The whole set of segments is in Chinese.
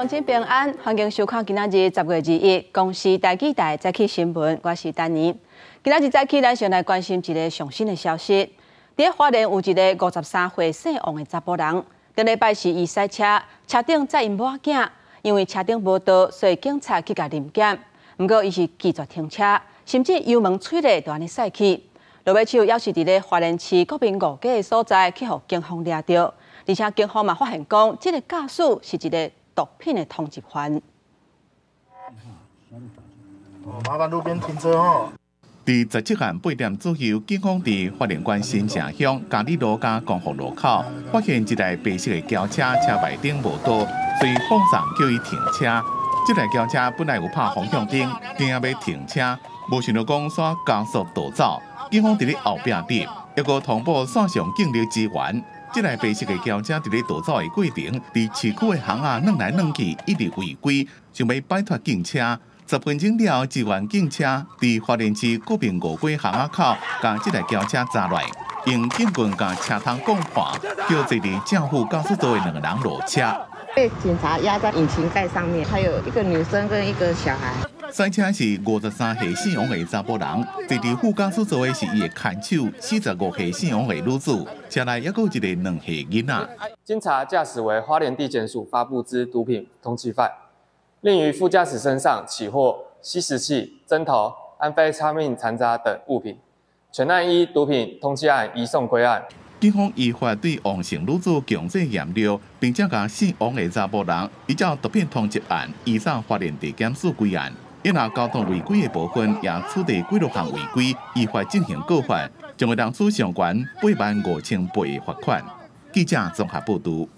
乡亲平安，欢迎收看今仔日10月21日公视台记台早起新闻，我是丹妮。今仔日早起，咱先来关心一个上新的消息。伫花莲有一个53岁姓王的查甫人，顶礼拜是伊驶车顶载因某仔，因为车顶无倒，所以警察去甲临检。不过伊是拒绝停车，甚至油门吹咧就安尼驶去。落尾手也是伫咧花莲市国民五街的所在去互警方抓到，而且警方嘛发现讲，这个驾驶是一个毒品的通缉犯。麻烦路边停车哦。伫17案8点左右，警方伫花莲县新城乡嘉里路甲光复路口发现一台白色的轿车，车牌顶无倒，所以放上叫伊停车。这台轿车本来有拍方向灯，正要停车，无想到讲煞加速逃走。警方伫咧后壁直，要个同步线上警力支援。这台白色的轿车伫咧逃走的过程，伫市区的巷仔转来转去，一直违规，想要摆脱警车。10分钟了，支援警车伫花莲市国民五街巷仔口，将这台轿车砸落，用警棍将车窗拱破，叫坐伫正副驾驶座的2个人落车。被警察压在引擎盖上面，还有一个女生跟一个小孩。赛车是53岁姓王的查甫人，坐伫副驾驶座的是伊的看手，45岁姓王的女子，车内还有一个2岁囡仔。经查，驾驶为花莲地检署发布之毒品通缉犯，另于副驾驶身上起获吸食器、针头、安非他命残渣等物品，全案依毒品通缉案移送归案。警方依法对王姓女子强制验尿，并且将姓王的查甫人依照毒品通缉案移送花莲地检署归案。因若交通违规的部分也处理几多项违规，依法进行告发，将会当处上悬85800的罚款。记者综合报道。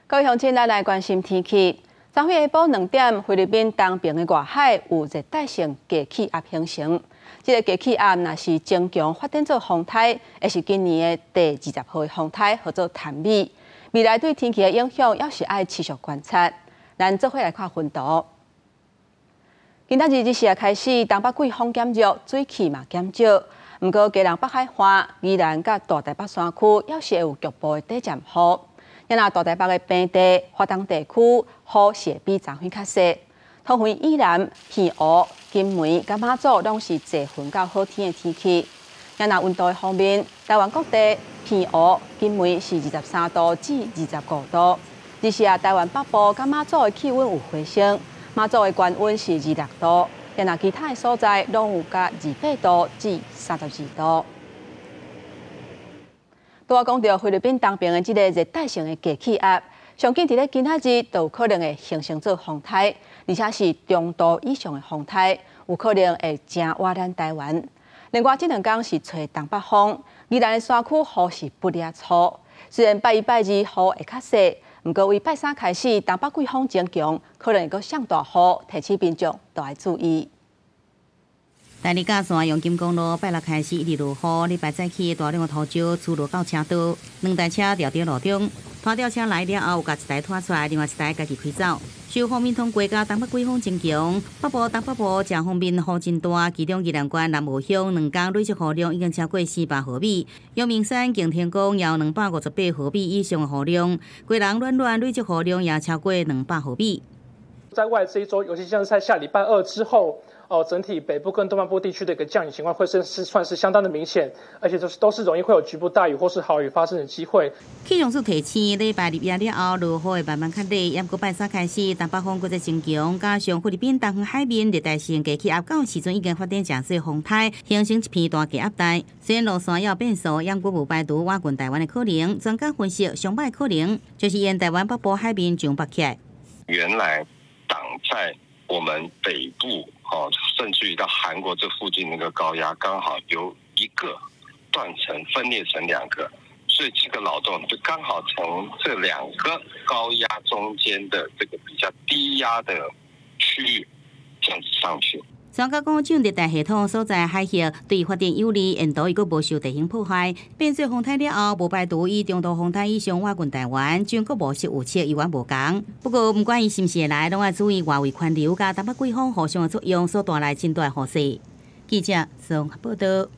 各位乡亲，咱来关心天气。昨天下晡2点，菲律宾东边的外海有热带性低气压形成。这个低气压若是增强发展做风台，也是今年的第20号的风台，叫做潭米。未来对天气的影响，也是爱持续观察。咱做伙来看分图。今仔日日时开始，东北季风减弱，水汽嘛减少。不过，基隆北海岸、宜兰甲大台北山区，也是会有局部的短暂雨。因那大台北的平地、华东地区，雨是比昨天较细。桃园以南、偏湖、金门、甲马祖拢是侪云到好天的天气。因那温度的方面，台湾各地偏湖、金门是23度至25度。日时台湾北部甲马祖的气温有回升。马祖的高温是26度，然后其他的所在拢有甲28度至32度。拄我讲到菲律宾东边的这个热带性的低气压，上紧伫咧今仔日都有可能会形成做风台，而且是中度以上的风台，有可能会正挖咱台湾。另外，这2天是吹东北风，宜兰的山区雨是不哩粗，虽然拜1、拜2雨会较细。不过，为拜3开始，东北季风增强，可能会阁上大雨，提醒民众都要注意。台二甲线阳金公路拜6开始一直落雨，礼拜早起大量的土石出入到车道，2台车掉在路中，拖吊车来了后，有甲一台拖出来，另外一台家己开走。受方面通过，甲东北季风增强，北部、东北部正方面雨真大，其中宜兰县南无乡2天累积雨量已经超过400毫米，阳明山、景天宫也有258毫米以上的雨量，贵人暖累积雨量也超过200毫米。在未来这一周，尤其像是在下礼拜2之后，整体北部跟东半部地区的一个降雨情况会算是相当的明显，而且都是容易会有局部大雨或是豪雨发生的机会。气象署提醒，礼拜2夜了后，落雨会慢慢较厉，也过拜3开始，东北风搁再增强，加上菲律宾东方海面热带性低气压到时阵已经发展正式风台，形成一片大气压带。虽然路线也有变数，也过无排除挖近台湾的可能。专家分析，上歹可能就是沿台湾北部海面上北起来。原来挡在我们北部甚至于到韩国这附近那个高压，刚好由一个断层分裂成2个，所以这个扰动就刚好从这2个高压中间的这个比较低压的区域这样子上去。专家讲，这种热带系统所在海域对发展有利，沿途伊阁无受地形破坏。变做风台了后，无排除以中度风台以上挖近台湾，全国模式预测以往无同。不过，不管伊是毋是会来，拢要注意外围环流甲东北季风互相的作用所带来真大雨势。记者综合报道。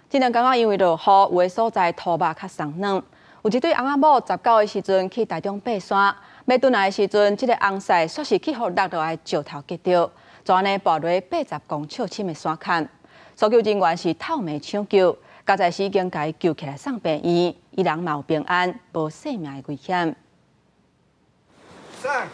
这2天因为落雨，有的所在土木较松软。有一对翁仔某19的时阵去台中爬山，要转来的时阵，这个红晒说是气候落落来石头结着，就安尼跋落80公尺深的山坎。搜救人员是透暝抢救，到在时已经甲伊救起来送病院，伊人嘛有平安，无性命的危险。上，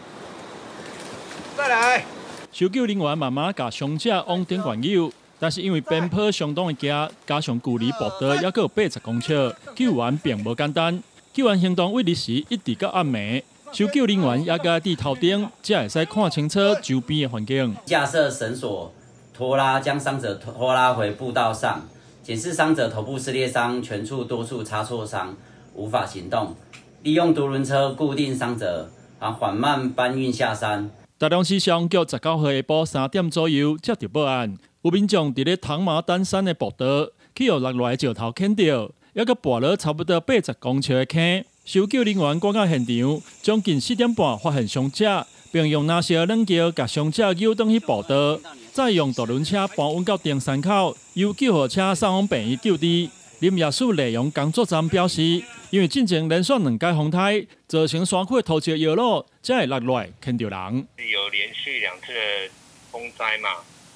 再来。搜救人员慢慢甲伤者往顶悬游，但是因为边坡相当的陡，加上距离步道还有80公尺，救援并无简单。救援行动为日时一直到暗暝，搜救人员也加伫头顶，才会使看清楚周边的环境。架设绳索拖拉，将伤者拖拉回步道上。检视伤者头部撕裂伤，全处多处擦挫伤，无法行动。利用独轮车固定伤者，缓慢搬运下山。台中市消防局19号下晡3点左右接到报案，有民众伫咧唐麻丹山的步道，去互落来的石头捡到，还阁跋落差不多80公尺的坑。搜救人员赶到现场，将近4点半发现伤者，并用拿烧冷桥把伤者扭转去步道，再用独轮车搬运到登山口，由救护车送往病院救治。林业署内容工作站表示，因为进前连续2届风台，造成山区土质摇落，才会落来牵着人。有连续2次的风灾嘛，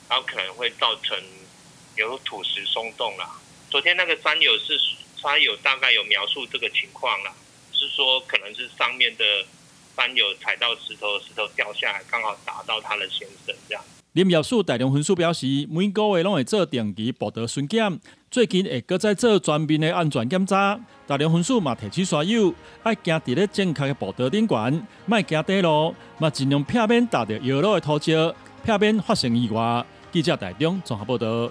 然后可能会造成有土石松动啦。昨天那个山友大概有描述这个情况啦，是说可能是上面的山友踩到石头掉下来，刚好打到他的先生这样。林业署台中分署表示，每个月拢会做定期步道巡检，最近会搁再做全面的安全检查。台中分署嘛提醒山友，爱行伫咧正确的步道顶悬，莫行底路，嘛尽量避免踏着摇落的土石，避免发生意外。记者台中综合报道。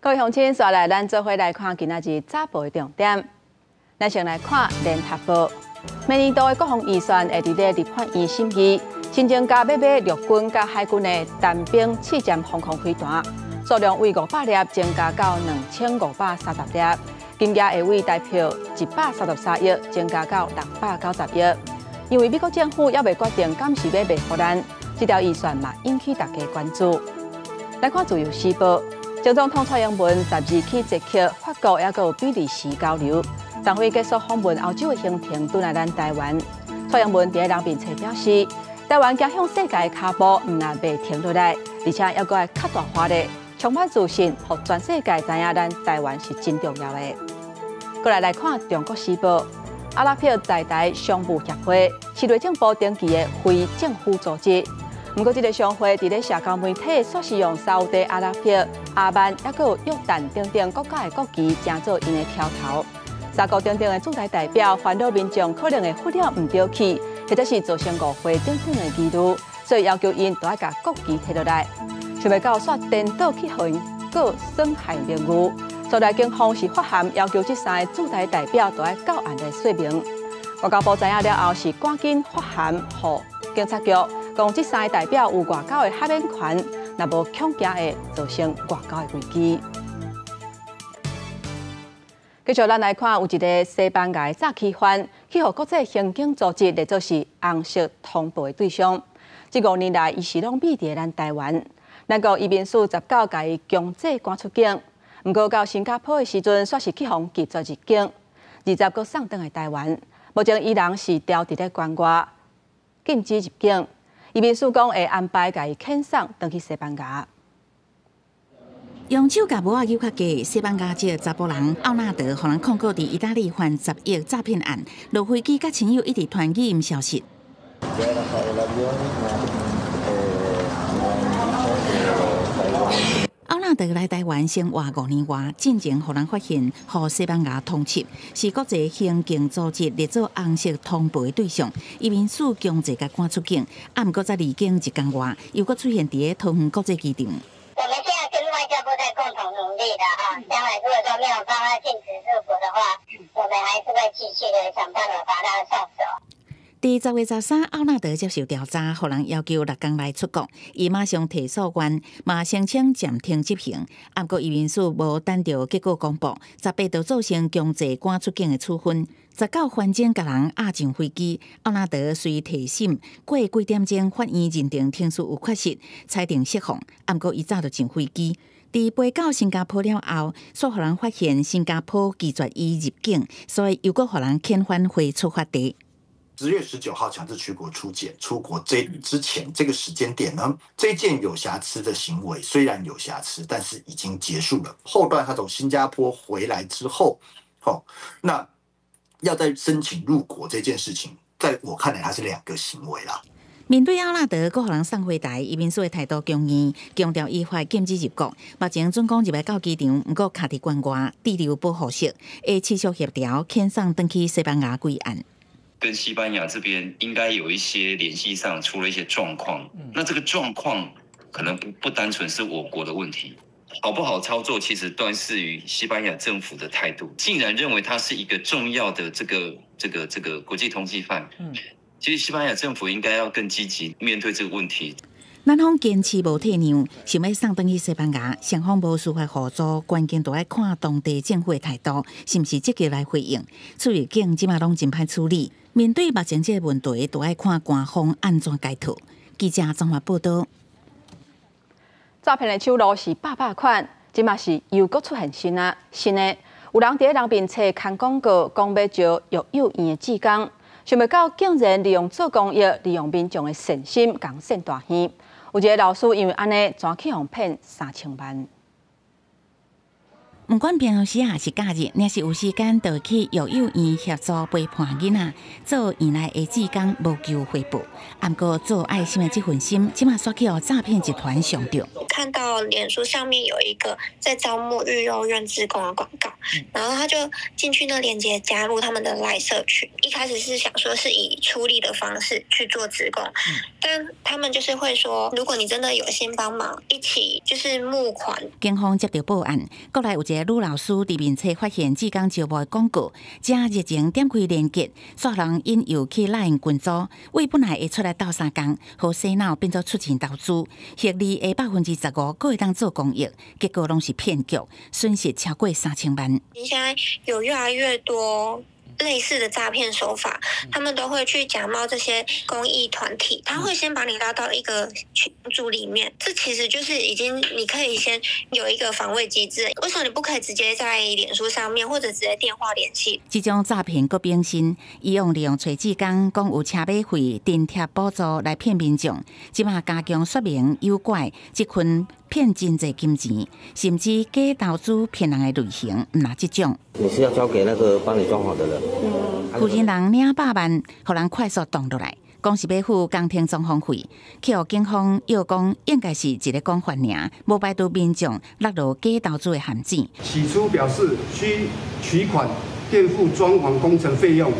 各位乡亲，刷来咱做伙来看今仔日早报的重点。咱先来看联合报，明年度的国防预算会伫咧立法院审议。新增加要买陆军甲海军的单兵刺针防空飞弹，数量为500粒，增加到2530粒，金额会为大票133亿，增加到690亿。因为美国政府还未决定敢是要卖予咱，这条预算嘛引起大家关注。来看自由时报，前总统蔡英文12起捷克、法国也有比利时交流，当会结束访问欧洲的行程，转来咱台湾。蔡英文伫人面册表示。台湾走向世界的脚步，唔但袂停落来，而且还阁会较大化的，充满自信，互全世界知影咱台湾是真重要的。过来看中国时报，阿拉伯在台商务协会是内政部登记的非政府组织。不过，这个商会伫咧社交媒体所使用沙地阿拉伯、阿曼，还阁有约旦等等国家的国旗，正做因的挑头。三国等等的驻台代表烦恼民众可能会忽略唔对起。或者是造成误会等等的疑虑，所以要求因都要把国旗摕落来，想要到煞颠倒去，互因各损害名誉。所以警方是发函要求这3个驻台代表都要到案来说明。外交部知影了后是赶紧发函予警察局，讲这3个代表有外交的合演权，若无恐惊会造成外交的危机。继续，咱来看有一个西班牙的诈欺犯，去互国际刑警组织列作是红色通报的对象。这5年来，伊是拢秘伫咱台湾。咱国移民署19甲伊强制赶出境，不过到新加坡的时阵，却是去互拒绝入境，20个送转来台湾。目前伊人是调伫咧关外，禁止入境。移民署讲会安排甲伊遣送转去西班牙。用手甲无仔诱发嘅西班牙籍查甫人奥纳德，互人控告伫意大利犯10亿诈骗案，落飞机甲亲友一直传语音消息。奥纳德来台湾生活5年外，进前互人发现，互西班牙通缉，是国际刑警组织列作红色通报的对象。移民署强制甲赶出境，毋过才离境1天外，又搁出现伫咧桃园国际机场。我们现在跟外交部在共同努力的哈，将来如果说没有办法禁止入国的话，我们还是会继续的想办法把它上手。伫10月13，奥纳德接受调查，互人要求6天内出国，伊马上提诉愿，嘛声称暂停执行。不过移民署无等到结果公布，18度造成强制赶出境的处分。19反正甲人押上飞机，奥纳德随提审，过几点钟，法院认定听书有缺失，裁定释放。不过伊早就上飞机。伫飞到新加坡了后，所互人发现新加坡拒绝伊入境，所以又搁互人遣返回出发地。10月19号强制出国之前这个时间点呢，这件有瑕疵的行为虽然有瑕疵，但是已经结束了。后段他从新加坡回来之后，那要再申请入国这件事情，在我看来，它是2个行为啦。面对奥拉德，国互人送回台，移民署的态度强硬，强调依法禁止入国。目前准讲入来到机场，不过卡伫关外，滞留保护色，会持续协调，遣送登去西班牙归案。跟西班牙这边应该有一些联系上出了一些状况，那这个状况可能不单纯是我国的问题。好不好操作，其实端视于西班牙政府的态度。竟然认为它是一个重要的这个国际通缉犯，其实西班牙政府应该要更积极面对这个问题。咱方坚持无退让，想要送登去西班牙，双方无司法互助，关键就要看当地政府的态度是不是积极来回应。出入境即马拢真歹处理，面对目前这个问题，就要看官方安怎解套。记者综合报道。诈骗的手路是百款，即嘛是又搁出现新的。有人伫人面册看广告，讲要招育幼院的志工，想袂到竟然利用做公益，利用民众的善心，共骗大耳。有一个老师因为安尼，全去互骗3000万。不管平时也是假日，若是有时间，就去育幼院协助陪伴囡仔，做院内的志工，无求回报。不过做爱心的这份心，即马刷去互诈骗集团上着。看到脸书上面有一个在招募育幼院志工的广告，然后他就进去那链接加入他们的赖社群。一开始是想说是以出力的方式去做志工，但他们就是会说，如果你真的有心帮忙，一起就是募款。警方接到报案，国内有一个女老师伫面册发现志工招募的广告，正热情点开连结，煞人引诱去LINE群组，为本来会出来斗相共，好洗脑变做出钱投资，获利的15%，各会当做公益，结果拢是骗局，损失超过3000万。现在有越来越多类似的诈骗手法，他们都会去假冒这些公益团体，他会先把你拉到一个群组里面，这其实就是已经你可以先有一个防卫机制。为什么你不可以直接在脸书上面或者直接电话联系？这种诈骗佫变新，利用找志工讲有车马费、津贴补助来骗民众，即马加强说明诱拐，这群骗真侪金钱，甚至假投资骗人的类型，唔拿这种。你是要交给那个帮你装潢的人。负责人领100万，互人快速动落来，讲是要付工程装潢费，去互警方要讲应该是一个讲法尔，无排除民众落入假投资的陷阱。起初表示需取款垫付装潢工程费用，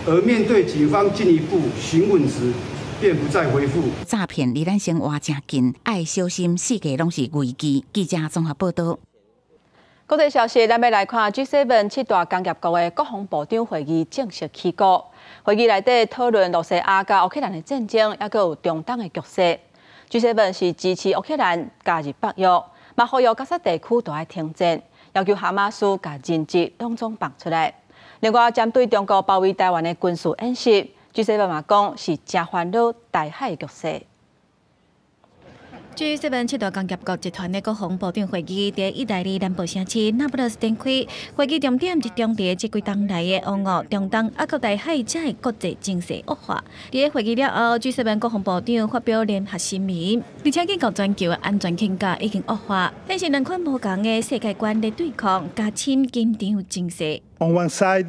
而面对警方进一步询问时，便不再回复。诈骗离咱生活真近，爱小心，世界拢是危机。记者综合报道。国际消息，咱要来看 G7 7大工业国的国防部长会议正式起稿。会议内底讨论罗西亚甲乌克兰的战争，也有中东的局势。G7 是支持乌克兰加入北约，嘛呼吁加沙地区都要停战，要求哈马斯甲人质拢总放出来。另外，针对中国包围台湾的军事演习，G7 嘛讲是真烦恼台海局势。G7 7大工业国集团的国防部长会议在意大利南部城市那不勒斯展开。会议重点集中在这几冬来的乌俄、中东啊，到台海这的国际情势恶化。在会议了后 ，G7 国防部长发表联合声明，而且警告全球安全形势已经恶化，显示两款不同的世界观的对抗，加深紧张情势。On one side,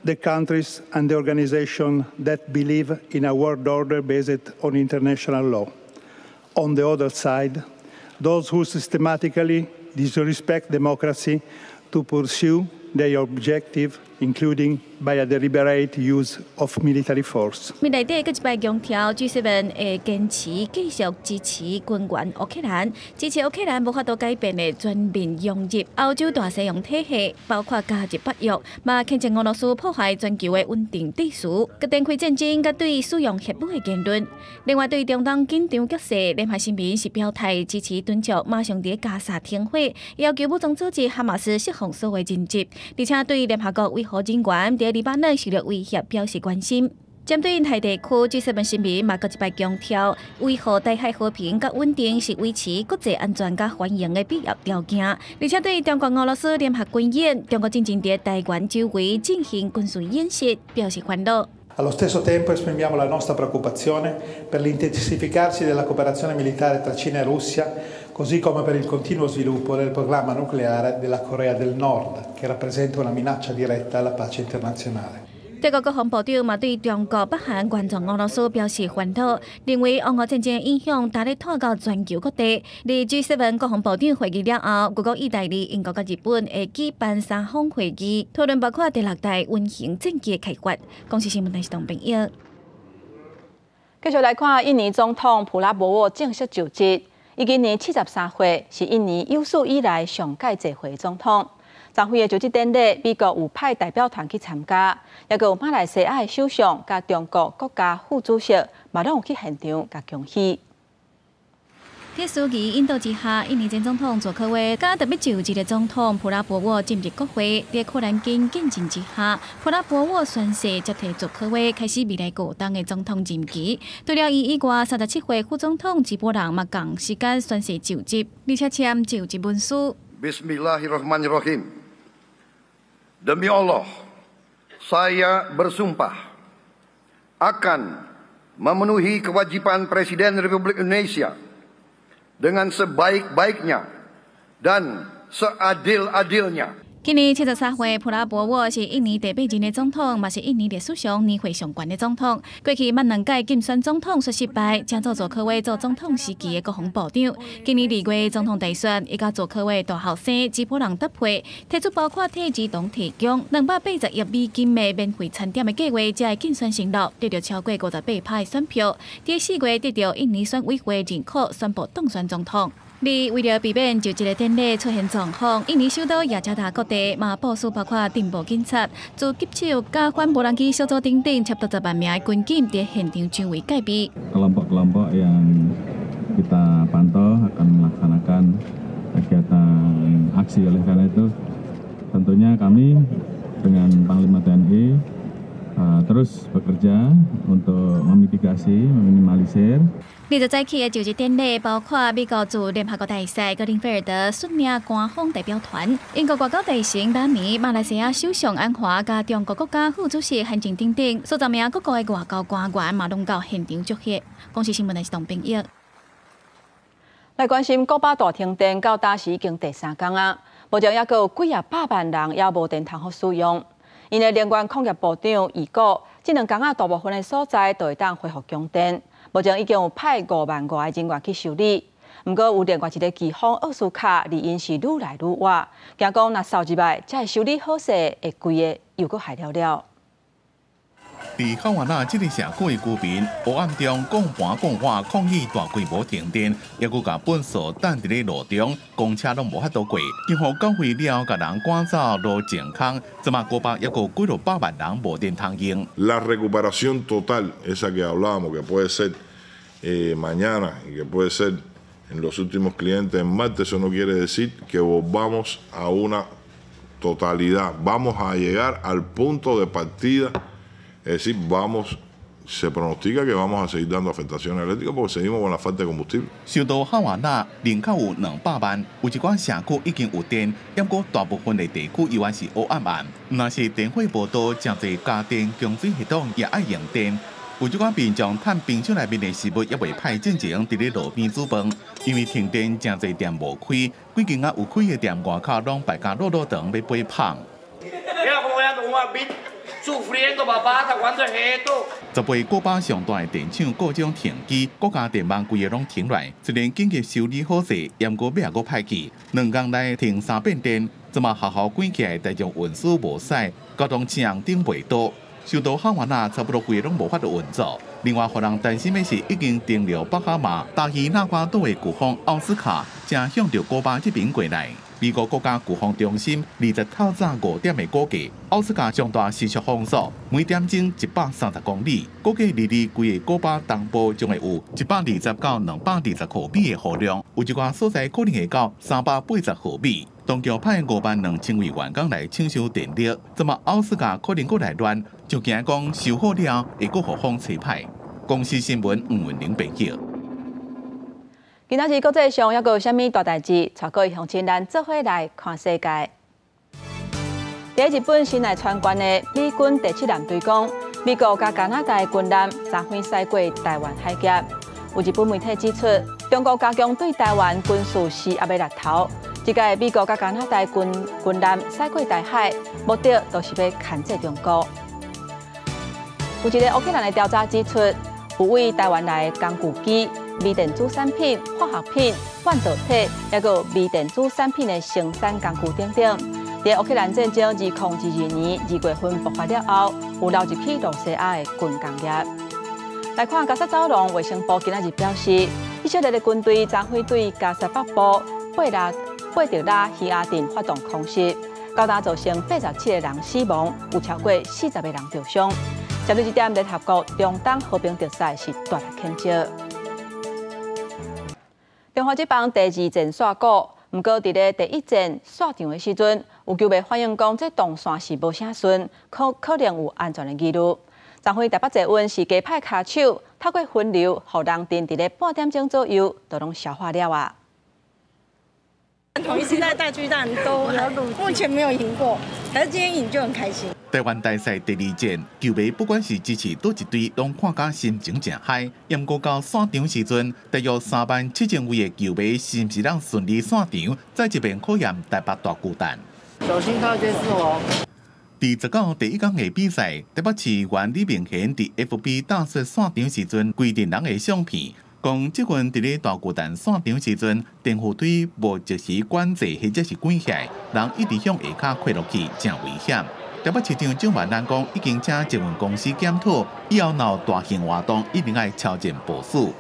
the countries and the organizations that believe in a world order based on international law. On the other side, those who systematically disrespect democracy to pursue their objective, including by a deliberate use of military force. 面内底佫一摆强调 G7 会坚持继续支持军援乌克兰，支持乌克兰无法度改变的全面融入欧洲大西洋体系，包括加入北约，嘛谴责俄罗斯破坏全球的稳定秩序，佮展开战争，佮对使用核武的言论。另外，对中东紧张局势，联合声明是表态支持敦促马上在加沙停火，要求武装组织哈马斯释放所有人质，而且对联合国维护人员在黎巴嫩受到威胁表示关心。针对印太地区，G7声明嘛，佫一摆强调，维护台海和平佮稳定是维持国际安全佮繁荣的必要条件。而且对中国、俄罗斯联合军演，中国进行在台湾周围进行军事演习，表示欢乐。Allo stesso tempo esprimiamo la nostra preoccupazione per l'intensificarsi della cooperazione militare tra Cina e Russia, così come per il continuo sviluppo del programma nucleare della Corea del Nord, che rappresenta una minaccia diretta alla pace internazionale. 德国国防部长嘛对中国北韩严重俄罗斯表示烦恼，认为俄乌战争影响大力拖到全球各地。在 G7 国防部长会议了后，各国意大利、英国和日本会举办3方会议，讨论包括第6代运行战机的开发。公司新闻台是董炳耀。继续来看，印尼总统普拉博沃正式就职，伊今年73岁，是印尼有史以来上届坐会总统。 参会的就职典礼，美国有派代表团去参加，也有马来西亚的首相甲中国国家副主席嘛拢有去现场甲恭喜。在书记引导之下，印尼前总统佐科威甲特别就职的总统普拉博沃进入国会。在柯南金见证之下，普拉博沃宣誓接替佐科威，开始未来5党的总统任期。除了伊以外，37岁副总统吉波人嘛共时间宣誓就职，而且签就职文书。Bismillahirrahmanirrahim. Demi Allah, saya bersumpah akan memenuhi kewajiban Presiden Republik Indonesia dengan sebaik-baiknya dan seadil-adilnya. 今年73岁，普拉博沃是印尼第8任的总统，嘛是印尼历史上年岁上悬的总统。过去满2届竞选总统却失败，正做佐科威做总统时期的国防部长。今年2月总统大选，伊甲佐科威大后生吉波人搭配，提出包括替儿童提供280亿美金的免费餐点的计划，才会竞选成功，得到超过58%的选票。第4月得到印尼选委会认可，宣布当选总统。 为了避免就职的典礼出现状况，印尼首都雅加达各地嘛部署包括定步警察、驻急手、加反无人机小组等等，差不多10万名的军警在现场周围戒备。Kelompok-kelompok yang kita pantau akan melaksanakan kegiatan aksi. Oleh karena itu, tentunya kami dengan Panglima TNI terus bekerja untuk memitigasi, meminimalisir. 20早起的就职典礼包括美国驻联合国大使格林菲尔德率领官方代表团，英国外交大臣拉米、马来西亚首相安华加中国国家副主席韩正等等，数十名各国的外交官员嘛拢到现场祝贺。公司新闻的是董炳耀。来关心古巴大停电到当时已经第3天啊，目前还有几啊百万人也无电通好使用。因的联关矿业部长预估，这2天啊大部分的所在都会当恢复供电。 目前已经有派5万外的人员去修理，不过有另外一个季风奥斯卡离因是愈来愈晚，惊讲若扫入来，才会修理好势，会贵的又搁害了了。在海湾那这个社区的居民，黑暗中讲盘讲话抗议大规模停电，也佮把本所等伫咧路中，公车拢无法度过。警方交会了，甲人赶走路健康，即马古巴也有几落百万人无电通用。La recuperación total, esa que hablábamos, que puede ser mañana y que puede ser en los últimos clientes en martes, eso no quiere decir que volvamos a una totalidad. Vamos a llegar al punto de partida. Es decir, se pronostica que vamos a seguir dando afectaciones eléctricas porque seguimos con la falta de combustible. 首都海湾那人口有200万，有一寡社区已经有电，不过大部分的地区依然是黑暗暗。若是电费无多，真侪家电供水系统也爱用电。有一寡民众趁冰箱内面的食物也未歹进前，伫咧路边煮饭，因为停电，真侪店无开，几间有开的店外口拢摆家落长要飞胖。 10倍古巴上大的电厂各种停机，国家电网规个拢停来，虽然紧急修理好势，也过尾也过歹去，2天内停3变电，即马学校关起来，大众运输无驶，交通车顶袂倒。 首都海湾啊，差不多规个拢无法度运作。另外，互人担心的是，已经登陆巴哈马、大希纳瓜岛的飓风奥斯卡，正向着古巴这边过来。美国国家飓风中心20透早5点的估计，奥斯卡最大时速风速每点钟130公里，估计离规个古巴东部将会有120到220毫米的雨量，有一寡所在可能会到380毫米。 当局派52000位员工来抢修电力，即马奥斯卡可能搁来乱，就惊讲修好了会搁互风吹歹。公司新闻吴文玲报道。今仔日国际上还有啥物大代志？带各位乡亲咱做伙来看世界。在日本新来参观的美军第7舰队讲，美国甲加拿大军舰昨昏驶过台湾海峡。有日本媒体指出，中国加强对台湾军事施压的力头。这届美国甲加拿大军舰驶过台海，目的就是要牵制中国。有一个乌克兰的调查指出，有为台湾来工具机、微电子产品、化学品、半导体，还有微电子产品的生产工具等等。在乌克兰战争2022年2月份爆发了后，有流入去罗西亚的军工业。来看加沙走廊，卫生部今仔日表示，以色列的军队昨昏对加沙北部贝特拉希亚镇发动空袭，高达造成87个人死亡，有超过40个人受伤。针对这点，联合国中东和平特使是大力谴责。中华职棒第2战煞过，不过伫咧第1战煞场的时阵，有球迷反映讲这动线是无啥顺，可能有安全的疑虑。昨昏台北捷运是加派卡手，透过分流，让人阵伫咧半点钟左右都拢消化了啊。统一时代大巨蛋都目前没有赢过，可是今天赢就很开心。台湾大赛第2战，球迷不管是支持倒一队，拢看甲心情正嗨。不过到散场时阵，大约37000位的球迷是不是能顺利散场，再一遍考验台北大巨蛋。小心他这次哦。第19第1天的比赛，台北市原李明贤伫 FB 打出散场时阵规定人的相片，讲即群伫咧大巨蛋散场时阵，电扶梯无及时管制或者是关起来，人一直向下骹跪落去，真危险。台北市长蒋万安讲，已经请捷运公司检讨，以后闹大型活动一定要敲键部署。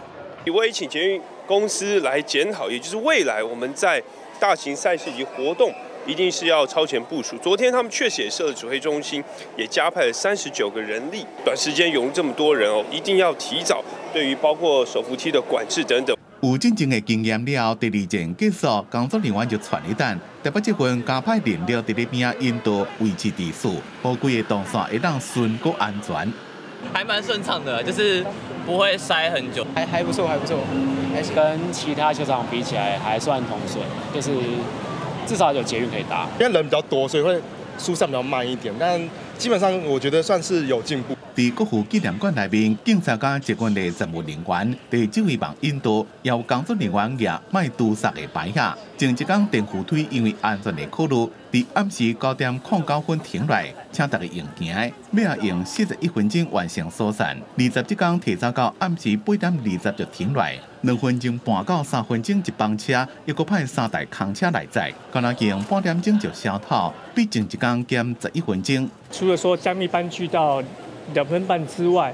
我也请捷运公司来检讨，也就是未来我们在大型赛事及活动。一定是要超前部署。昨天他们确实也设了指挥中心，也加派了39个人力，短时间涌入这么多人哦，一定要提早对于包括手扶梯的管制等等。有真正的经验了后，第2战结束，工作人员就传一单，台北这份加派人力伫咧边引导维持秩序，好规个动线会当顺够安全。还蛮顺畅的，就是不会塞很久，还不错，还跟其他球场比起来还算通顺，就是至少有捷运可以搭。因为人比较多，所以会疏散比较慢一点，但基本上我觉得算是有进步。在国父纪念馆内面，警察甲捷运的职务人员在指挥棒引导，也有工作人员举卖堵塞的牌下。前一天电扶梯因为安全的考虑，在暗时9:09分停落，请大家用行，要用41分钟完成疏散。27天提早到暗时8:20就停落，2分钟半到3分钟一班车，又搁派3台空车来载，敢若用半点钟就消套，比前一天减11分钟。除了说加密班距到2分半之外，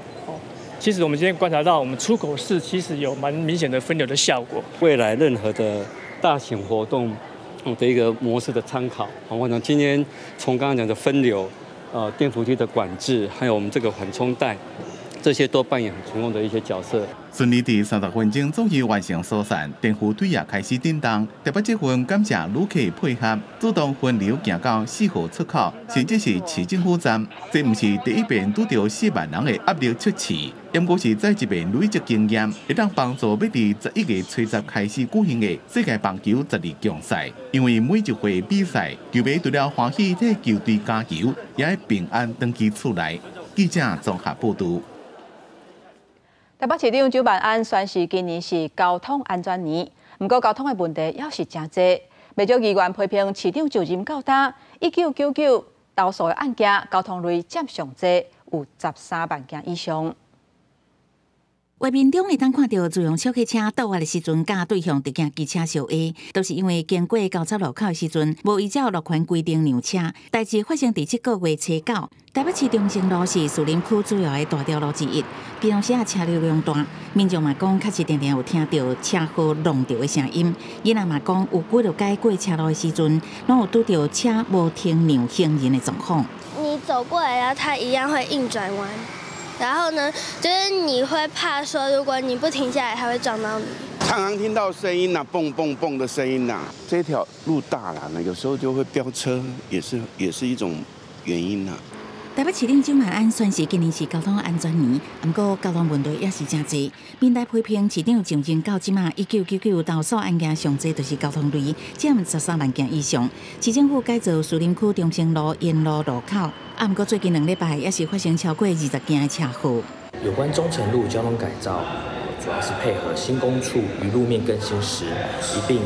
其实我们今天观察到，我们出口室其实有蛮明显的分流的效果。未来任何的大型活动的一个模式的参考，我想今天从刚刚讲的分流、电扶梯的管制，还有我们这个缓冲带，这些都扮演很成功的一些角色。顺利地30分钟左右完成疏散，电扶梯也开始震动。台北捷运感谢旅客配合，主动分流行到4号出口，甚至是市政府站。这不是第一遍拄到4万人的压力测试，不过是再一遍累积经验，会当帮助要伫11月初10开始举行的世界棒球12强赛。因为每一回比赛，球迷除了欢喜替球队加油，也会平安登去厝内。记者综合报道。台北市长蒋万安宣示，今年是交通安全年，不过交通的问题也是真多。未少议员批评市长就任较单，1999投诉的案件，交通类占上多，有13万件以上。画面中会当看到自用小客车倒来的时阵，甲对向直行机车相压，都是因为经过交叉路口的时阵，无依照路权规定让车。代志发生伫7个月初9，台北市中正路是树林区主要的大条路之一，平常时车流量大，民众嘛讲，确实常常有听到车祸弄掉的声音。伊若嘛讲，有几落街过车路的时阵，拢有拄到车无停让行人的状况。你走过来，然后它一样会硬转弯。然后呢，就是你会怕说，如果你不停下来，它会撞到你。常常听到声音呐，蹦蹦蹦的声音呐。这条路大了呢，有时候就会飙车，也是一种原因呐。台北市长蒋万安宣示今年是交通安全年，不过交通问题也是真多。面对批评，市长上任到即马1999投诉案件上侪就是交通类，占13万件以上。市政府改造士林区中正路沿路路口，不过最近2礼拜也是发生超过20件的车祸。有关中城路交通改造，主要是配合新工处于路面更新时，一并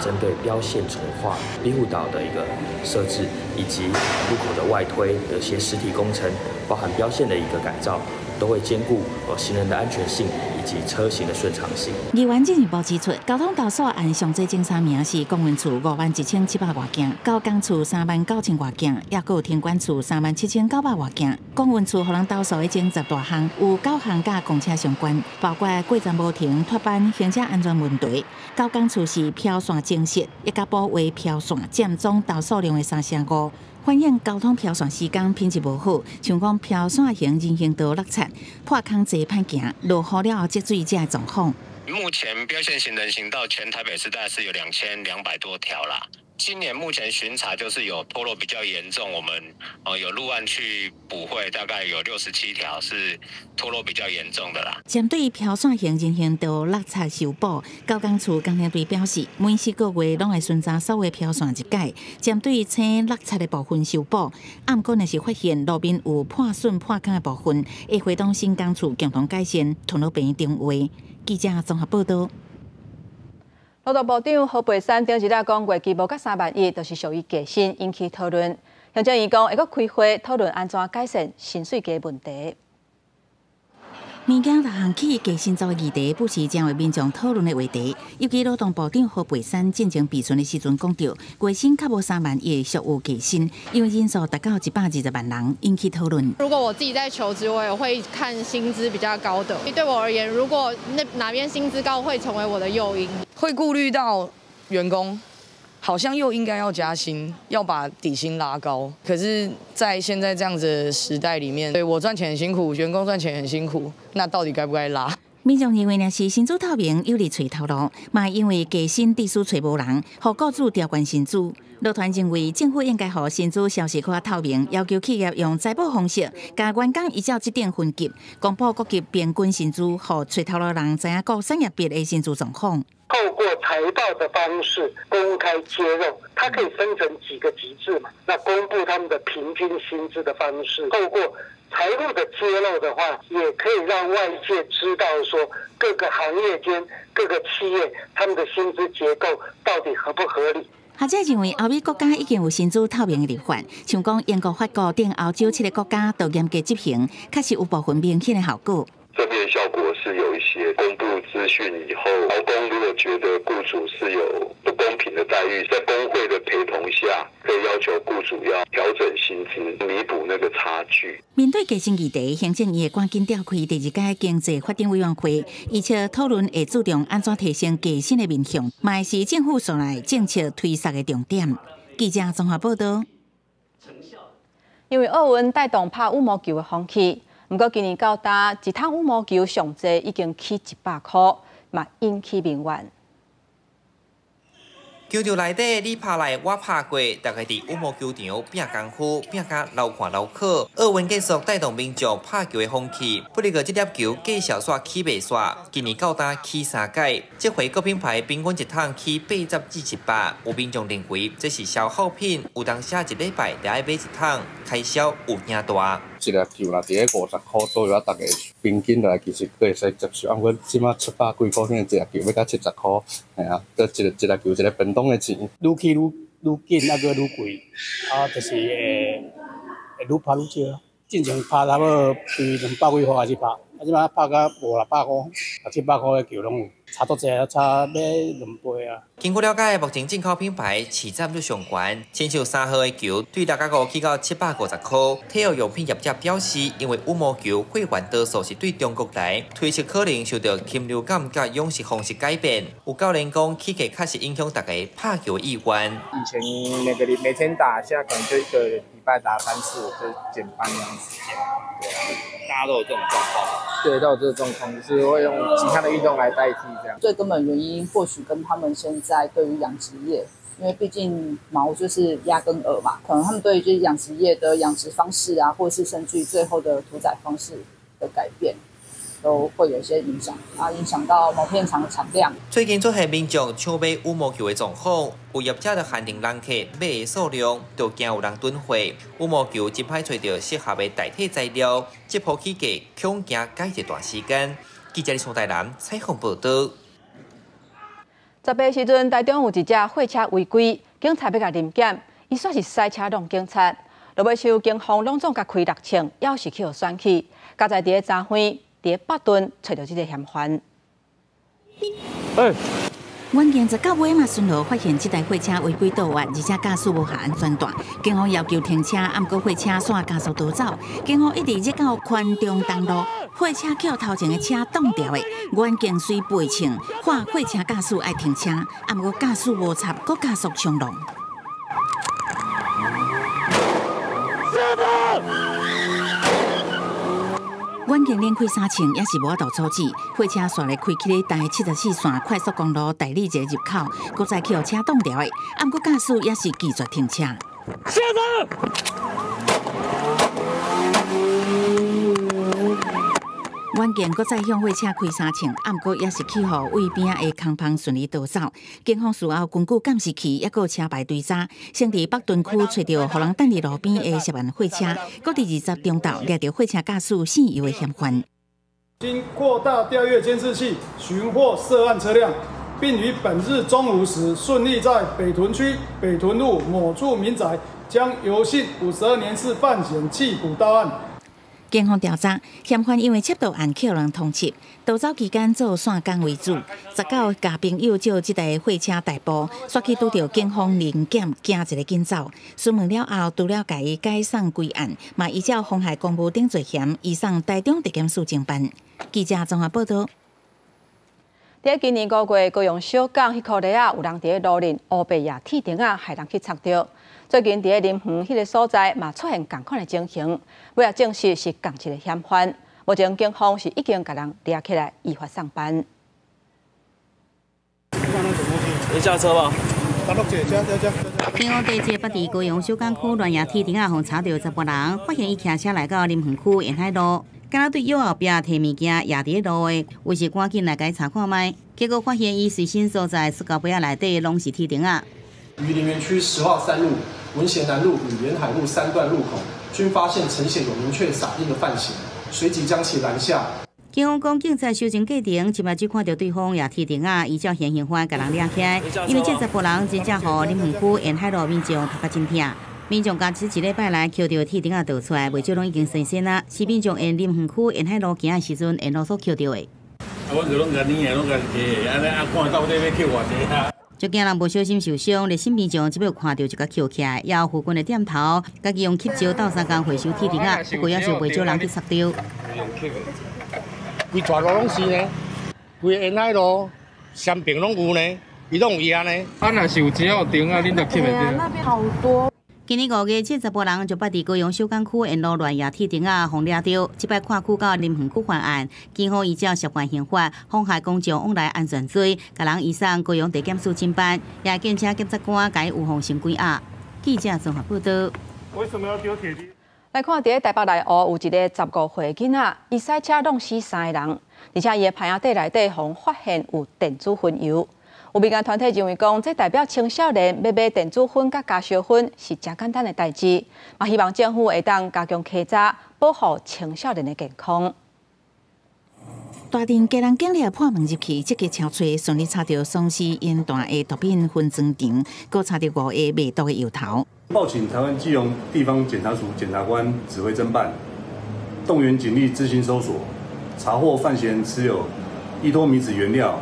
针对标线重划、庇护岛的一个设置，以及路口的外推的一些实体工程，包含标线的一个改造，都会兼顾行人的安全性以及车行的顺畅性。议员进一步指出，交通投诉案上最前3名是公安处51700多件，高工处39000多件，也有天管处37900多件。公安处互人投诉的前10大项，有9项甲公车相关，包括过站无停、脱班、行车安全问题。高工处是飘线证实，一甲保卫飘线占总投诉量的3%5。反映交通飘线施工品质无好，像讲飘线型人行道落差、破坑坐歹行、落雨了后积水这状况。目前标线型人行道全台北市大概是有2200多条啦。今年目前巡查就是有脱落比较严重，我们有入案去补会，大概有67条是脱落比较严重的啦。针对飘线型人行道落差修补，高工处工程队表示，每4个月拢会巡查所有飘线一届，针对青落差的部分修补。不过，若是发现路边有破损破坑的部分，会回动新工处共同改善，屯落平定位。记者综合报道。路导部长何培山顶一日讲，月期无甲3万亿，就是属于加薪，引起讨论。行政院讲会阁开会讨论安怎改善薪水价问题。民间6项起加薪走议题，不时将为民众讨论的话题。尤其劳动部长何培山进行备询的时阵讲到，月薪较无3万亿属有加薪，因为人数达到120万人，引起讨论。如果我自己在求职，我也会看薪资比较高的。对我而言，如果哪边薪资高，会成为我的诱因。会顾虑到员工。好像又应该要加薪，要把底薪拉高。可是，在现在这样子的时代里面，对我赚钱很辛苦，员工赚钱很辛苦，那到底该不该拉？民众认为，若是薪资透明，有利找头路，嘛因为加薪地区找无人，互雇主调悬薪资。乐团认为，政府应该互薪资消息较透明，要求企业用财报方式，甲员工依照指定分级，公布各级平均薪资，互找头路人知影各产业别的薪资状况。透过财报的方式公开揭露，它可以分成几个级制嘛？那公布他们的平均薪资的方式，透过财务的揭露的话，也可以让外界知道说各个行业间、各个企业他们的薪资结构到底合不合理。学者认为，欧美国家已经有薪资透明的立法，像讲英国、法国等欧洲7个国家都严格执行，确实有部分明显的效果。正面效果是有一些公布资讯以后，劳工如果觉得雇主是有不公平的待遇，在工会的陪同下，可以要求雇主要调整薪资，弥补那个差距。面对加薪议题，行政院赶紧召开第2届经济发展委员会，而且讨论会注重安怎提升加薪的面向，嘛是政府所来政策推测的重点。记者综合报道。因为奥运带动拍羽毛球的风气。不过今年到达一桶羽毛球上济已经起100块，嘛引起民怨。球场内底你拍来我拍过，大家伫羽毛球场拼功夫，拼甲流汗流口。奥运结束带动民众拍球的风气，不过这粒球继续煞起袂煞。今年到达起3届，这回各品牌平均一桶起80至100。有民众认为这是消耗品，有当时1礼拜就要买1桶，开销有影大。一粒球啦，伫咧50块左右，大家平均来其实可会使接受。阮即马700几块钱一粒球要到70块，系啊，个一粒球一个便当的钱，愈起愈紧，啊个愈贵，啊就是会愈拍愈少。之前拍差不多对200几块开始拍，啊即马拍到500-600块，啊700块的球拢有。差多济，差要2倍啊！经过了解，目前进口品牌市占率上悬，亲像3号的球，对605起到750块。体育用品业者表示，因为羽毛球会员多数是对中国来，推出可能受到禽流感甲养食方式改变。有教练讲，起价确实影响大家拍球的意愿。以前每天打，现在可能就1个礼拜打3次，就减半这样时间。大家都有这种状况。对，都有这个状况，就是会用其他的运动来代替这样。最根本原因或许跟他们现在对于养殖业，因为毕竟毛就是鸭跟鹅嘛，可能他们对于就是养殖业的养殖方式啊，或者是甚至于最后的屠宰方式的改变，都会有一些影响，影响到毛片厂的产量。最近出现民众抢买羽毛球的状况，有业者就限定人客买的数量，就惊有人囤货。羽毛球真歹找到适合的代替材料，这波起价恐惊改一段时间。记者李松台南采访报道。十八时阵，台中有一架货车违规，警察要甲临检，伊说是塞车弄警察，落尾受警方拢总甲开6枪，要是去互选去。加在伫个昨昏，伫个北屯找到这个嫌犯。晚间19尾嘛，巡逻发现这台货车违规倒弯，而且驾驶无下安全带，警方要求停车，不过货车煞加速逃走。警方一直入到宽中东路，货车叫头前的车挡掉的，远景虽背称，话货车驾驶爱停车，不过驾驶无插，搁加速冲浪。远景连开3枪，也是无法度处置。货车煞来开起台74线快速公路大理节入口，搁再去互车挡掉的。不过驾驶也是拒绝停车。下远景搁再向货车开3枪，不过也是去互位边的空棚顺利逃走。警方事后根据监视器，也搁车牌追查，先伫北屯区找到互人等伫路边的涉案货车，搁伫20中昼掠到货车驾驶姓尤的嫌犯。经扩大调阅监视器，寻获涉案车辆，并于本日中午时顺利在北屯区北屯路某处民宅将尤姓52年次犯嫌缉捕到案。警方调查，嫌犯因为窃盗案被人通缉，逃走期间做散工为主。19甲朋友借这台货车代步，煞去拄到警方临检，惊一个紧走。询问了后，除了甲伊解送归案，嘛依照妨害公务等罪嫌，移送台中地检署侦办。记者综合报道。伫今年5月，高雄小港迄颗梨啊，有人伫路面乌白亚铁钉啊，害人去插着。最近伫林园迄个所在嘛出现同款的情形，尾也证实是同一个嫌犯。目前警方是已经甲人抓起来，依法上班。你下车吧。警方第一捌伫高雄小港区乱野铁钉啊，互查到18人，发现伊骑车来到林园区沿海路。敢若对右后壁摕物件压伫路的，为是赶紧来甲伊查看卖，结果发现伊随身所在塑胶杯仔内底拢是铁钉啊。于林园区10号3路、文贤南路与沿海路3段路口，均发现呈现有明确撒印的犯行，随即将其拦下。警方讲，警察修正过程，即摆只看到对方也铁钉啊，依照现行法甲人抓起来，因为这18人真正互林园区沿海路民众头壳真痛。民众家只一礼拜来捡到铁钉啊倒出来，袂少拢已经生鲜啦。是民众沿林园区沿海路行的时阵，沿路所捡到的。我就拢甲你个，拢甲摕，安尼看到底要捡偌济啊？就惊人无小心受伤，热心民众即摆看到就甲捡起来，也有附近的店头，家己用乞招斗相共回收铁钉啊，不过也是袂少人去插着。规条路拢是呢，规个沿海路、山边拢有呢，伊拢有压呢。啊，若是有只有钉啊，恁就捡袂着。那边好多。今年5月，这18人就捌伫高雄小港区沿路乱野铁钉啊，互抓到。即摆跨区到林园区犯案，警方依照涉管刑法、妨害公众往来安全罪，甲人移送高雄地检署侦办，也检车检察官甲伊有防刑规押。记者综合报道。为什么要丢铁钉？来看，伫台北内湖有一个15岁囡仔，伊赛车弄死3个人，而且伊的牌仔底内底互发现有电子烟油。有民间团体认为讲，这代表青少年要买电子烟甲加烧烟是真简单的代志，嘛希望政府会当加强稽查，保护青少年的健康。大田家人警力破门入去，积极敲找，顺利查到双溪烟弹的毒品分装场，搁查到5个卖毒的油头。报请台湾基隆地方检察署检察官指挥侦办，动员警力自行搜索，查获犯嫌持有依托米脂原料。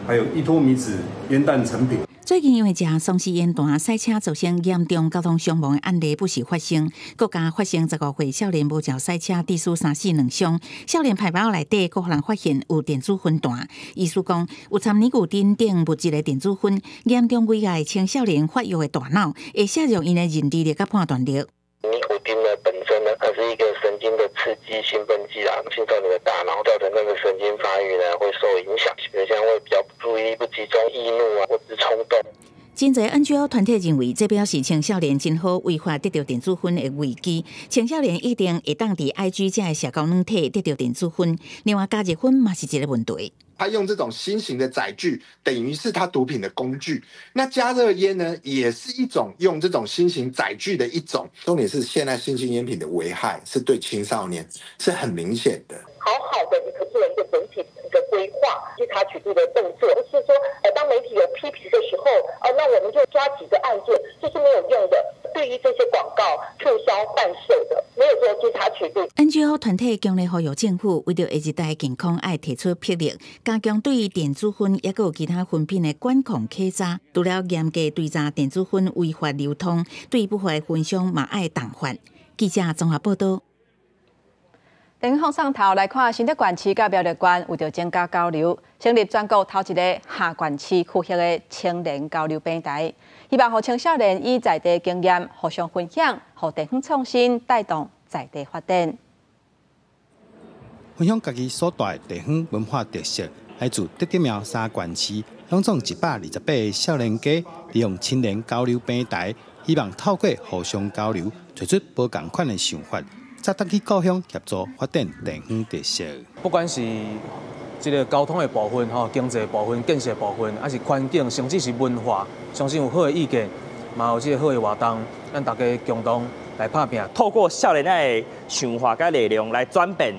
还有依托米脂烟弹成品。最近因为食双溪烟弹赛车造成严重交通伤亡的案例不时发生，国家发生15岁少年无照赛车，致死3死2伤。少年牌包内底阁互人发现有电子烟弹，意思讲有掺尼古丁等物质的电子烟，严重危害青少年发育的大脑，会削弱因的认知力甲判断力。尼古丁呢，本身呢，它是一个神经的刺激兴奋剂啦，青少年的大脑造成那个神经发育呢会受影响，比如像会比较不注意力、不集中、易怒啊，或者是冲动。真侪 NGO 团体认为，这表示青少年真好违法得到电子烟的危机。青少年一定会当伫 IG 这社交软体得到电子烟，另外加热烟嘛是一个问题。他用这种新型的载具，等于是他毒品的工具。那加热烟呢，也是一种用这种新型载具的一种。重点是现在新型烟品的危害是对青少年是很明显的。好好的做一个整体一个规划，稽查取缔的动作，不是说当媒体有批评的时候，那我们就抓几个案件，这是没有用的。对于这些广告促销贩售的，没有做稽查取缔。NGO 团体强烈呼吁政府为了下一代健康，爱提出魄力，加强对电子烟也有其他烟品的管控稽查。除了严格追查电子烟违法流通，对不法烟商嘛爱重罚。记者综合报道。电风上头来看，新德县市甲苗栗县为着增加交流，成立全国头一个下县市区域的青年交流平台，希望让青少年以在地经验互相分享，让地方创新带动在地发展。分享家己所带的地方文化特色，来自德德苗三县市，拢总128个少年家，利用青年交流平台，希望透过互相交流，提出不同款的想法。再登去故乡协助发展地方特色。不管是这个交通的部分、经济部分、建设部分，还是环境，甚至是文化，相信有好的意见，嘛有这个好的活动，咱大家共同来打拼。透过少年的想法甲内容来转变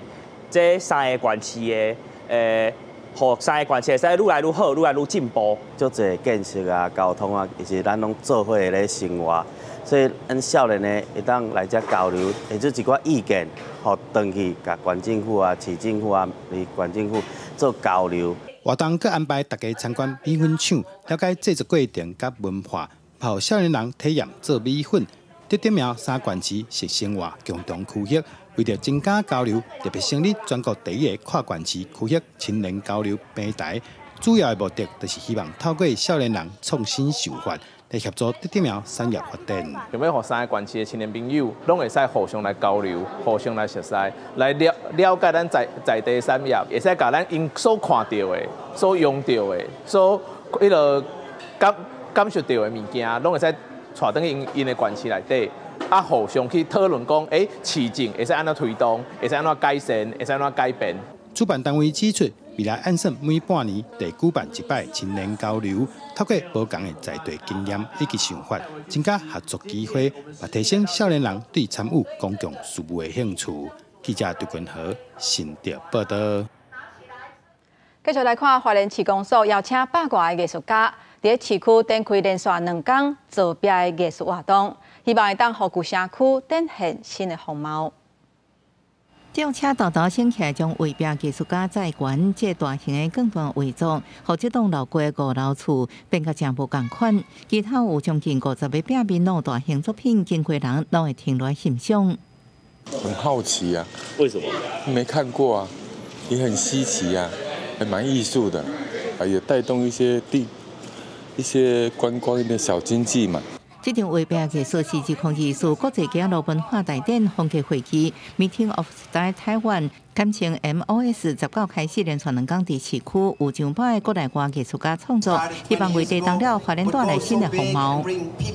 这三个县市的互三个县市会使愈来愈好，愈来愈进步。足侪建设啊、交通啊，以及咱拢做伙咧生活。所以，咱少年呢，会当来遮交流，或者一寡意见，互转去甲县政府啊、市政府啊、县政府做交流。活动佮安排大家参观米粉厂，了解制作过程甲文化，互少年人体验做米粉。德德苗三县市食生活共同区域，为了增加交流，特别成立全国第一个跨县市区域青年交流平台。主要的目的就是希望透过少年人创新手法。来协助德德苗产业发展，想要让三个县市的青年朋友，拢会使互相来交流，互相来熟悉，来了解咱在地产业，会使甲咱因所看到的、所用到的、所感受到的物件，拢会使带转去因的县市内底，互相去讨论讲，市政会使安怎推动，会使安怎改善，会使安怎改变。主办单位指出，未来按算每半年得举办1摆青年交流，透过不同的在地经验以及想法，增加合作机会，也提升少年人对参与公共事务的兴趣。记者杜君和新竹报道。继续来看，花莲市公所邀请100外个艺术家，伫市区展开连续2天造壁的艺术活动，希望会当互旧社区展现新的风貌。轿车道道升起来，将围壁艺术家在原这大型的钢管围装，互这栋老旧5楼厝变甲真无共款。其他有将近50个壁面弄大型作品，经过人拢会停落欣赏。很好奇啊，为什么？没看过啊，也很稀奇啊，还蛮艺术的，也带动一些观光的小经济嘛。这场围壁艺术是自2024国际街路文化大典风格会议 Meeting of Style Taiwan 感情 MOS19开始连续2天伫市区有上百个国内外艺术家创作，希望为地当了花莲带来新的风貌。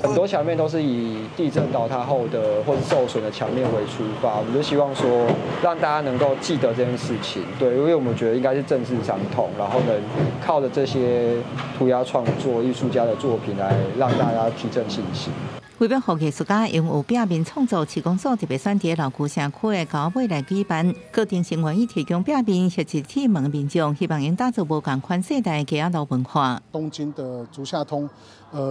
很多墙面都是以地震倒塌后的或是受损的墙面为出发，我们就希望说让大家能够记得这件事情，对，因为我们觉得应该是正视伤痛，然后能靠着这些涂鸦创作艺术家的作品来让大家提振信心。为了让艺术家拥有壁面创作，市公所特别选伫老旧社区的高尾来举办，各定成员以提供壁面设置体门民众，希望因打造无共款世代的街道文化。东京的竹下通，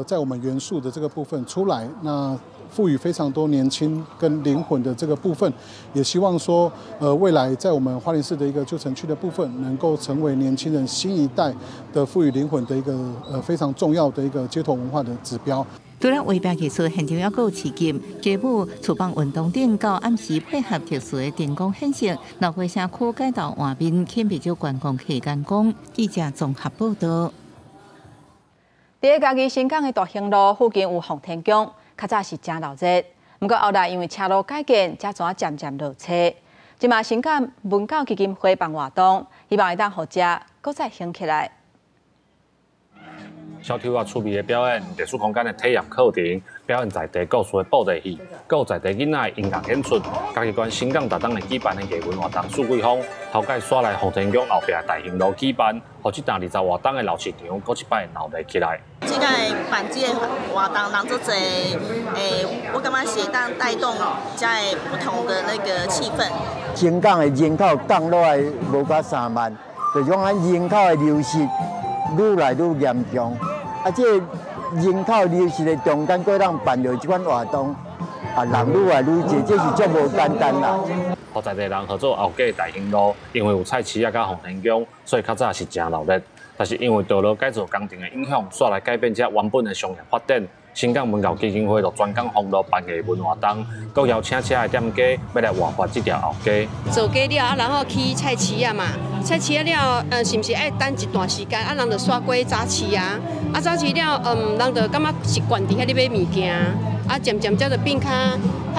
在我们元素的这个部分出来，那赋予非常多年轻跟灵魂的这个部分，也希望说，未来在我们花莲市的一个旧城区的部分，能够成为年轻人新一代的赋予灵魂的一个非常重要的一个街头文化的指标。除了围壁艺术，现场还有市集、街舞、厨房运动等，到暗时配合特殊的电光显色，老街社区街道外面肯比较观光气观光。记者综合报道。伫个家己新港的大兴路附近有奉天宫，较早是真热闹。不过后来因为车路改建，才怎渐渐落车。即马新港文教基金会办活动，希望会当互遮搁再兴起来。小跳啊，趣味的表演，艺术空间的体验课程，表演在地故事的布袋戏，还有在地囡仔的音乐演出。嘉义县新港逐档的举办的艺文活动数几项，头届刷来洪天宫后壁大兴路举办，互即档20活动的闹市场，搁一摆闹热起来。即个办即个活动人做侪，我感觉是当带动遮个不同的那个气氛。新港的人口降落来无到3万，就讲咱人口的流失愈来愈严重。这人口流失的中间，搁当办到即款活动，人愈来愈多，这是足无简单啦。和在地人合作后街大兴路，因为有菜市啊甲洪天宫，所以较早是真闹热。但是因为道路改造工程的影响，煞来改变这原本的商业发展。新港文教基金会就专讲封路办艺文活动，搁邀请车的店家要来活发这条后街。做街了然后去菜市啊嘛，菜市了，是不是爱等一段时间人就刷过早市啊？早市了，人就感觉习惯伫遐咧买物件，渐渐才就变较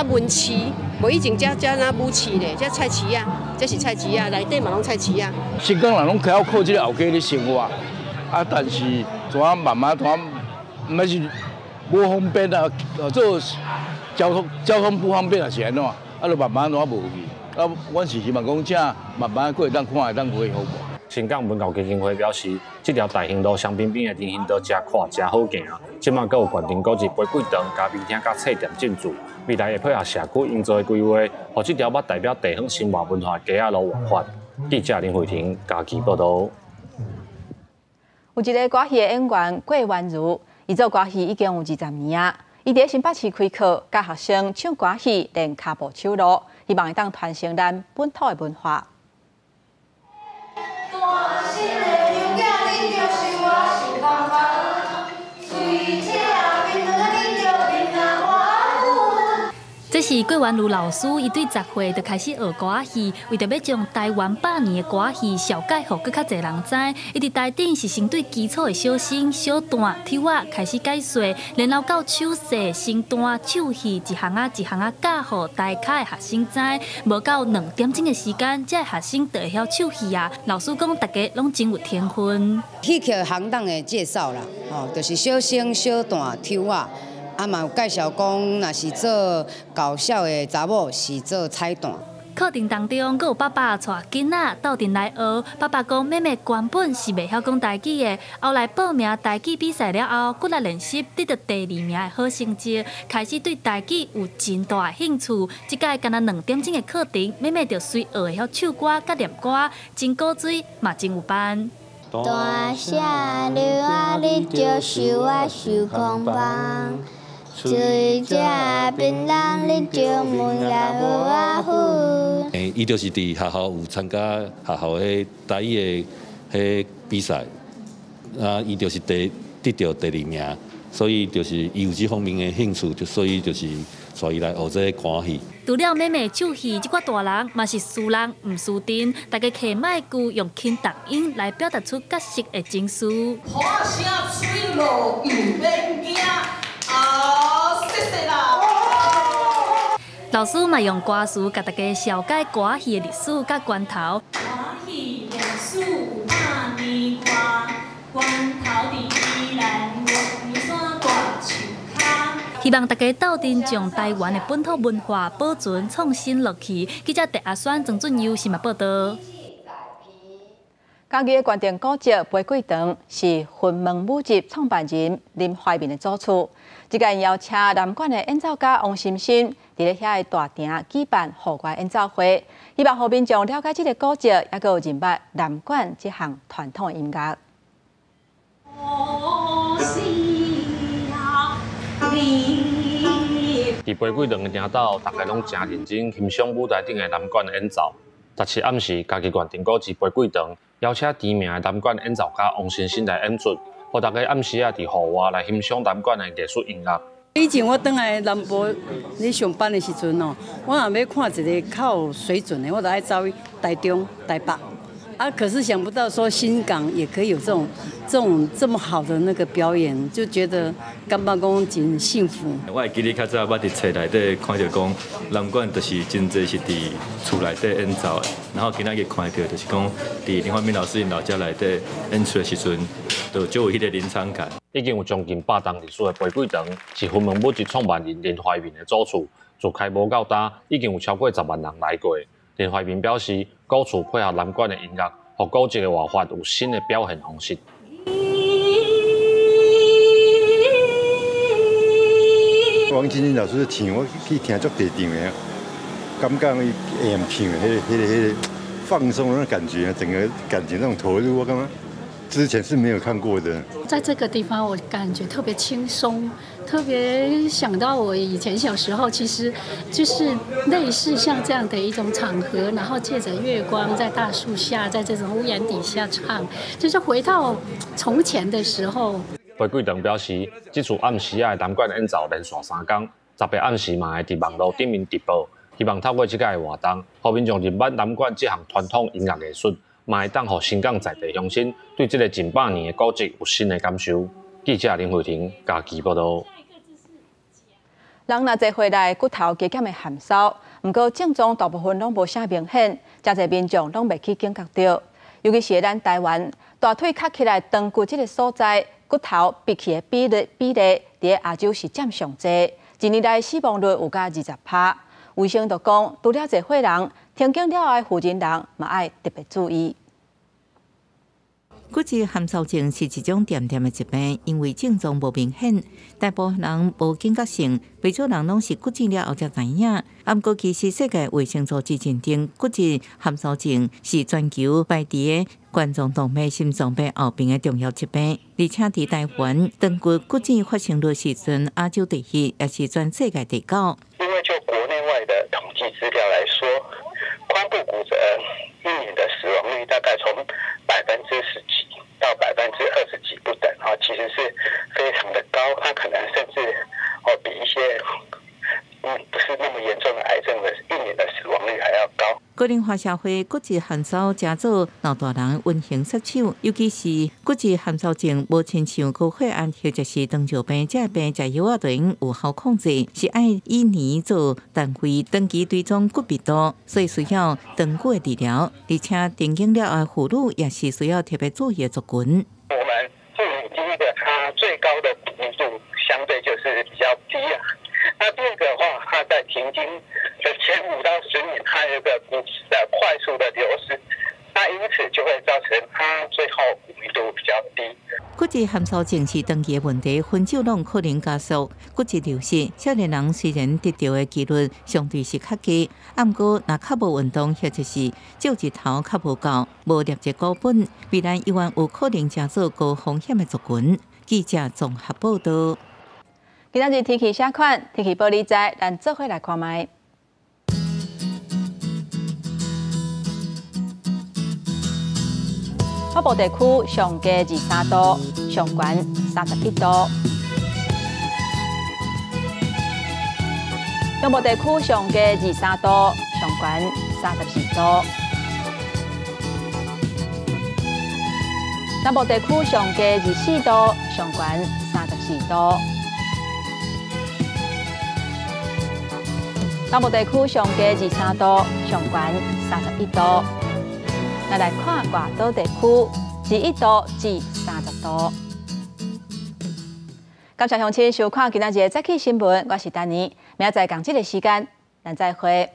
文市，无以前遮那武市咧，这菜市啊，这是菜市啊，内底嘛拢菜市啊。新港人拢靠这个后街咧生活，但是怎啊慢慢毋是无方便啊，做交通不方便也是安怎？就慢慢无去。阮是希望讲这慢慢过会当看会当过好无。新港文教基金会表示，这条大兴路双边边的人行道真宽真好行，即马阁有悬停购置玫瑰灯、咖啡厅、甲册店进驻，未来会配合社区营造的规划，互这条代表地方生活文化街仔路活发。记者林慧婷嘉义报道。有一个歌戏的演员郭婉如，伊做歌戏已经有20年啊。伊伫新北市开课，教学生唱歌戏、练骹步手路，希望会当传承咱本土的文化。这是郭婉如老师，伊对10岁就开始学歌戏，为着要将台湾100年的歌戏小解，互更较侪人知。伊伫台顶是先对基础的小生、小段、跳啊开始解说，然后到手势、身段、手戏一项一项教，互大卡的学生知。无到2点钟的时间，这学生就会晓手戏啊。老师讲，大家拢真有天分。戏曲行当的介绍啦，就是小生、小段、跳啊。嘛有介绍讲，若是做搞笑的查某，是做彩蛋。课程当中，阁有爸爸带囡仔斗阵来学。爸爸讲，妹妹原本是袂晓讲台语的，后来报名台语比赛了后，骨力练习得到第2名的好成绩，开始对台语有真大的兴趣。即届干那2点钟的课程，妹妹就随学会晓唱歌甲念歌，真古锥嘛真有班。大声流啊，你就受啊受空棒。水只槟榔，你就门牙好啊好。伊就是伫学校有参加学校的台语的比赛，伊就是得到第2名，所以就是伊有这方面的兴趣，所以就是带伊来学这个歌戏。除了妹妹唱戏，这寡大人嘛是输人唔输阵，大家摕麦克用轻读音来表达出角色的情绪。好声吹落又免惊。谢谢啦！老师嘛用歌词甲大家小解歌戏的历史甲源头。歌戏历史有100年外，源头伫宜兰玉山大树骹。希望大家斗阵将台湾的本土文化保存创新落去。记者第阿选曾俊佑新闻报道。嘉义的关键古迹玫瑰堂是云门舞集创办人林怀民的祖厝。这个邀请南管的演奏家王心新伫咧遐的大厅举办户外演奏会，希望互民众了解这个古迹，也佮有认捌南管这项传统的音乐。伫玫瑰堂的厅斗，大家拢真认真欣赏舞台顶的南管演奏。17暗时，嘉义县定古寺玫瑰堂邀请知名的南管演奏家王心新来演出，互大家暗时啊伫户外来欣赏南管的艺术音乐。以前我倒来南部咧上班的时阵哦，我若要看一个较有水准的，我就爱走去台中、台北。啊，可是想不到说新港也可以有这么好的那个表演，就觉得感觉讲真幸福。我会记得较早捌伫册内底看到讲，南管就是真侪是伫厝内底演奏的，然后今仔日看到就是讲，伫林怀民老师因老家内底演出的时阵，就有迄个临场感。已经有将近8档历史的玫瑰堂，是云门舞集创办人林怀民的祖厝，自开幕到今，已经有超过10万人来过。林怀民表示，古厝配合南管的音乐，让古迹的活法有新的表现方式。王金金老师唱，我去听足地场的，感觉伊会用唱的，迄个放松的那感觉，整个感情那种投入，我感觉之前是没有看过的。在这个地方，我感觉特别轻松。特别想到我以前小时候，其实就是类似像这样的一种场合，然后借着月光在大树下，在这种屋檐底下唱，就是回到从前的时候。玫瑰堂表示，这次暗时的南管演奏连续3天，10暗时嘛会伫网络顶面直播，希望透过这个活动，互民众认捌南管这项传统音乐艺术，嘛会当互新港在地乡亲对这个近100年的古迹有新的感受。记者林慧婷家己报道。人若坐回来骨头加减的含烧，不过症状大部分拢无啥明显，真侪民众拢未去警觉到。尤其是咱台湾大腿卡起来长骨这个所在，骨头闭起的比例伫亚洲是占上侪。一年来死亡率有加20%。卫生就讲，除了坐火人，听经了后的附近人嘛爱特别注意。骨质含烧症是一种渐渐的疾病，因为症状无明显，大部分人无警觉性，不少人拢是骨折了后才知影。不过，其实世界卫生组织认定，骨质含烧症是全球排伫冠状动脉心脏病后边的重要疾病，而且伫台湾，长骨折发生率是全亚洲第一，也是全世界第9。因为就国内外的统计资料来说，髋部骨折1年的死亡率大概从10%几到20%几不等啊，其实是非常的高，它可能甚至比一些不是那么严重的癌症的1年的死亡率还要高。高龄化社会骨质含烧加做老大人温行杀手，尤其是骨质含烧症无亲像高血压或者是糖尿病这病食药就用有效控制，是爱以年做单位长期追踪骨密度，所以需要长骨的治疗，而且定经了的妇女也是需要特别注意的族群。我们妇女第一个，它最高的骨密度相对就是比较低啊。那第二个的话，它在停经的前5到10年，它有一个骨质的快速的流失，那因此就会造成它最后骨密度比较低。骨质含烧症是长期的问题，分子拢可能加速骨质流失。少年人虽然得到的几率相对是较低，不过若较无运动或者是照日头较无够，无立即高本，未来依然有可能加做高风险的族群。记者综合报道。今仔日天气啥款？天气报你知，咱做伙来看卖。北部地区上低23度，上悬31度；中部地区上低23度，上悬34度；南部地区上低24度，上悬34度。南部地区上低23度，上悬31度。咱来看外岛地区，21度至30度。感谢乡亲收看今仔日的早起新闻，我是丹妮，明仔载同这个时间，咱再会。